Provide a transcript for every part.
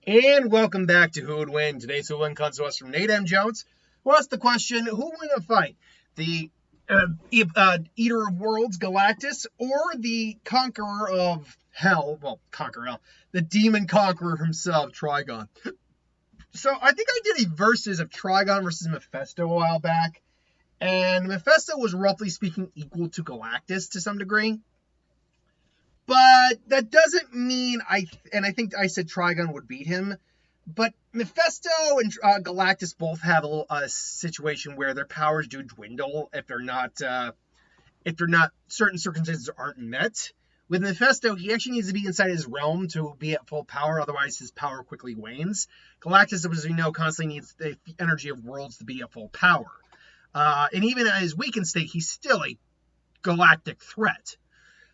And welcome back to Who Would Win. Today's Who Would Win comes to us from Nate M. Jones, who asked the question, who would win a fight? The Eater of Worlds, Galactus, or the Conqueror of Hell, the Demon Conqueror himself, Trigon. So I think I did a versus of Trigon versus Mephisto a while back, and Mephisto was roughly speaking equal to Galactus to some degree. But that doesn't mean I think I said Trigon would beat him. But Mephisto and Galactus both have a situation where their powers do dwindle if they're not certain circumstances aren't met. With Mephisto, he actually needs to be inside his realm to be at full power, otherwise his power quickly wanes. Galactus, as we know, constantly needs the energy of worlds to be at full power. And even at his weakened state, he's still a galactic threat.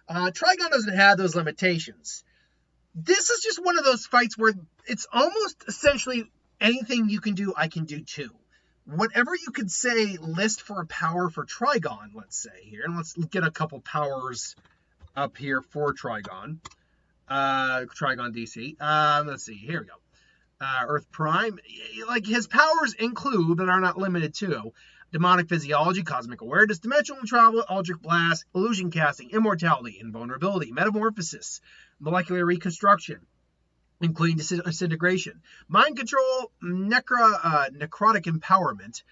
Trigon doesn't have those limitations. This is just one of those fights where it's almost essentially anything you can do, I can do too. Whatever you could say, list for a power for Trigon, let's say here. And let's get a couple powers up here for Trigon. Trigon DC. Let's see, here we go. Earth Prime. Like, his powers include, but are not limited to, demonic physiology, cosmic awareness, dimensional travel, eldritch blast, illusion casting, immortality, invulnerability, metamorphosis, molecular reconstruction, including disintegration, mind control, necrotic empowerment.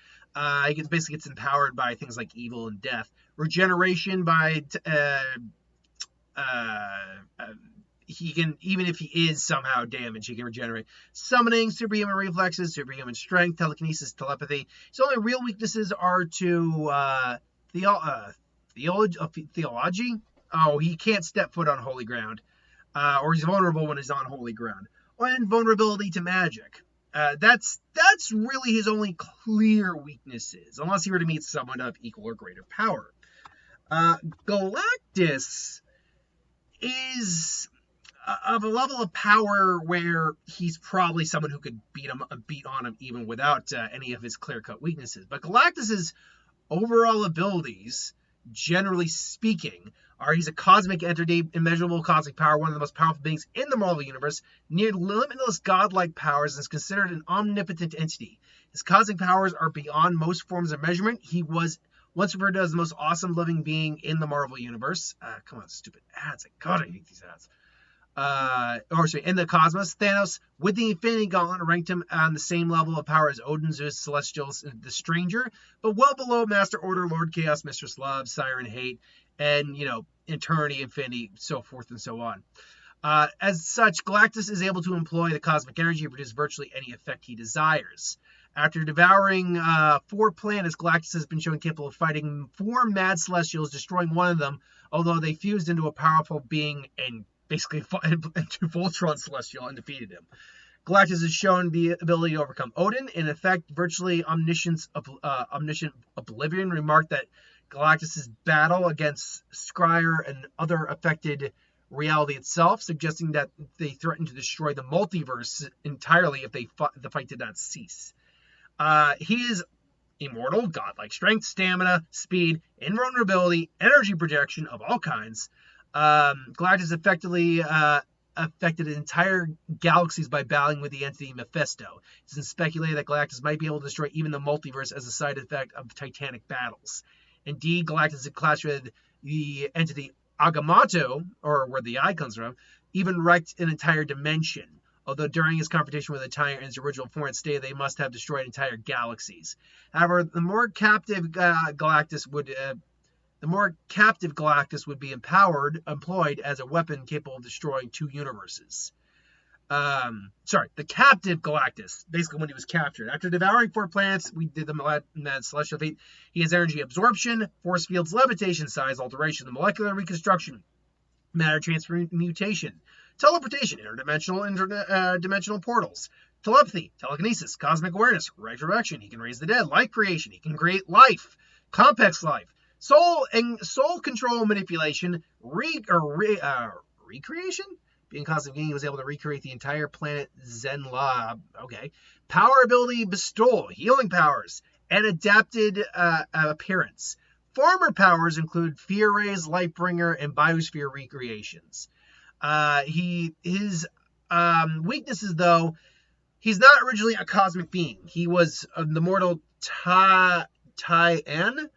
He basically gets empowered by things like evil and death. Regeneration by he can, even if he is somehow damaged, he can regenerate. Summoning, superhuman reflexes, superhuman strength, telekinesis, telepathy. His only real weaknesses are to theology. Oh, he can't step foot on holy ground. Or he's vulnerable when he's on holy ground. And vulnerability to magic. That's really his only clear weaknesses, unless he were to meet someone of equal or greater power. Galactus is of a level of power where he's probably someone who could beat on him even without any of his clear-cut weaknesses. But Galactus's overall abilities, generally speaking, are he's a cosmic entity, immeasurable cosmic power, one of the most powerful beings in the Marvel Universe, near limitless godlike powers, and is considered an omnipotent entity. His cosmic powers are beyond most forms of measurement. He was once referred to as the most awesome living being in the Marvel Universe. Come on, stupid ads. I hate these ads. In the cosmos, Thanos, with the Infinity Gauntlet, ranked him on the same level of power as Odin, Zeus, Celestials, the Stranger, but well below Master Order, Lord Chaos, Mistress Love, Siren Hate, and, Eternity, Infinity, so forth and so on. As such, Galactus is able to employ the cosmic energy to produce virtually any effect he desires. After devouring 4 planets, Galactus has been shown capable of fighting 4 mad Celestials, destroying one of them, although they fused into a powerful being and basically into Voltron Celestial and defeated him. Galactus has shown the ability to overcome Odin. In effect, virtually omniscient Oblivion remarked that Galactus' battle against Scryer and other affected reality itself, suggesting that they threatened to destroy the multiverse entirely if the fight did not cease. He is immortal, godlike strength, stamina, speed, invulnerability, energy projection of all kinds. Galactus effectively affected entire galaxies by battling with the entity Mephisto. It's been speculated that Galactus might be able to destroy even the multiverse as a side effect of titanic battles. Indeed, Galactus had clashed with the entity Agamotto, or where the eye comes from, even wrecked an entire dimension. Although during his confrontation with Tire in his original form, it stated they must have destroyed entire galaxies. However, the more captive Galactus would be employed as a weapon capable of destroying 2 universes. The captive Galactus, basically when he was captured. After devouring 4 planets, we did the mad celestial feat. He has energy absorption, force fields, levitation, size alteration, the molecular reconstruction, matter transmutation, teleportation, dimensional portals, telepathy, telekinesis, cosmic awareness, resurrection. He can raise the dead, life creation. He can create life, complex life, soul control, manipulation, recreation. Being cosmic being, he was able to recreate the entire planet Zenla. Okay. Power ability bestowal, healing powers, and adapted appearance. Former powers include Fear Rays, Lightbringer, and Biosphere recreations. His weaknesses, though, he's not originally a cosmic being. He was the mortal Tien,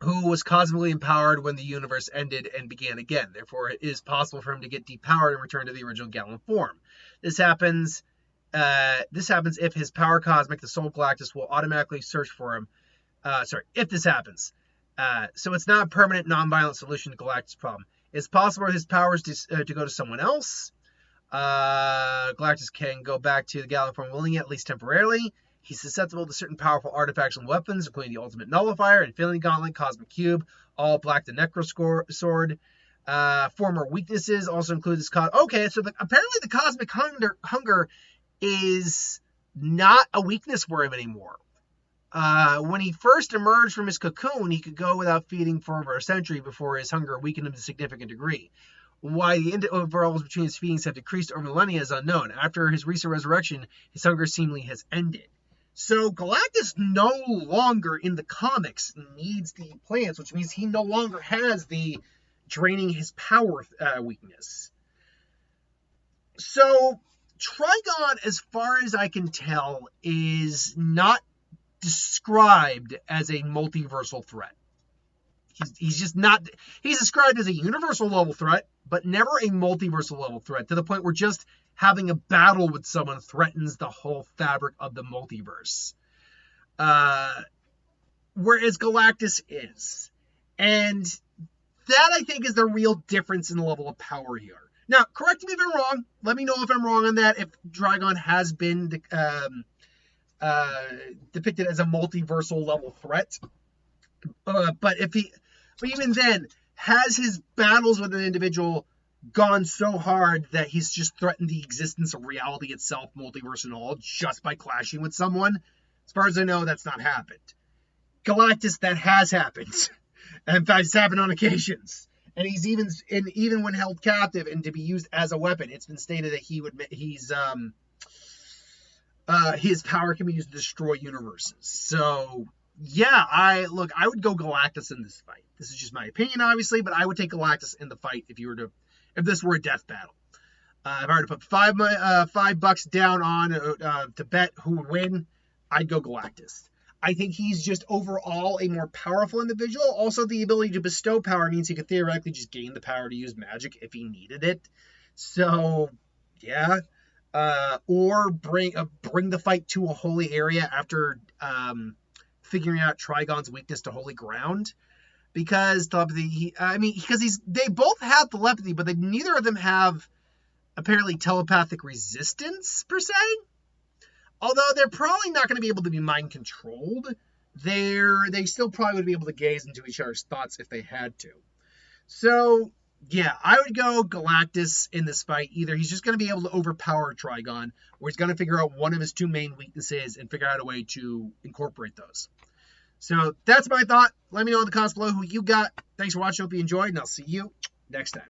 who was cosmically empowered when the universe ended and began again. Therefore, it is possible for him to get depowered and return to the original Galan form. This happens if his power cosmic, the soul Galactus, will automatically search for him. If this happens. So it's not a permanent, non-violent solution to Galactus' problem. It's possible for his powers to go to someone else. Galactus can go back to the Galan form willingly, at least temporarily. He's susceptible to certain powerful artifacts and weapons, including the Ultimate Nullifier, Infinity Gauntlet, Cosmic Cube, All Black, the Necro Sword. Former weaknesses also include this. Apparently the Cosmic Hunger is not a weakness for him anymore. When he first emerged from his cocoon, he could go without feeding for over a century before his hunger weakened him to a significant degree. Why the intervals between his feedings have decreased over millennia is unknown. After his recent resurrection, his hunger seemingly has ended. So Galactus no longer in the comics needs the plants, which means he no longer has the draining his power weakness. So Trigon, as far as I can tell, is not described as a multiversal threat. He's just not. He's described as a universal level threat, but never a multiversal level threat, to the point where just having a battle with someone threatens the whole fabric of the multiverse. Whereas Galactus is. And that, I think, is the real difference in the level of power here. Now, correct me if I'm wrong. Let me know if I'm wrong on that, if Trigon has been depicted as a multiversal level threat. But even then, has his battles with an individual gone so hard that he's just threatened the existence of reality itself, multiverse and all, just by clashing with someone? As far as I know, that's not happened. Galactus, that has happened. And in fact, it's happened on occasions. And he's even when held captive and to be used as a weapon, it's been stated that his power can be used to destroy universes. So yeah, I would go Galactus in this fight. This is just my opinion, obviously, but I would take Galactus in the fight if this were a death battle. If I were to put $5 down on to bet who would win, I'd go Galactus. I think he's just overall a more powerful individual. Also, the ability to bestow power means he could theoretically just gain the power to use magic if he needed it. So, yeah. Or bring the fight to a holy area after figuring out Trigon's weakness to holy ground. Because telepathy, they both have telepathy, but neither of them have apparently telepathic resistance per se. Although they're probably not going to be able to be mind controlled, they still probably would be able to gaze into each other's thoughts if they had to. So yeah, I would go Galactus in this fight. Either he's just going to be able to overpower Trigon, or he's going to figure out one of his two main weaknesses and figure out a way to incorporate those. So that's my thought. Let me know in the comments below who you got. Thanks for watching. Hope you enjoyed, and I'll see you next time.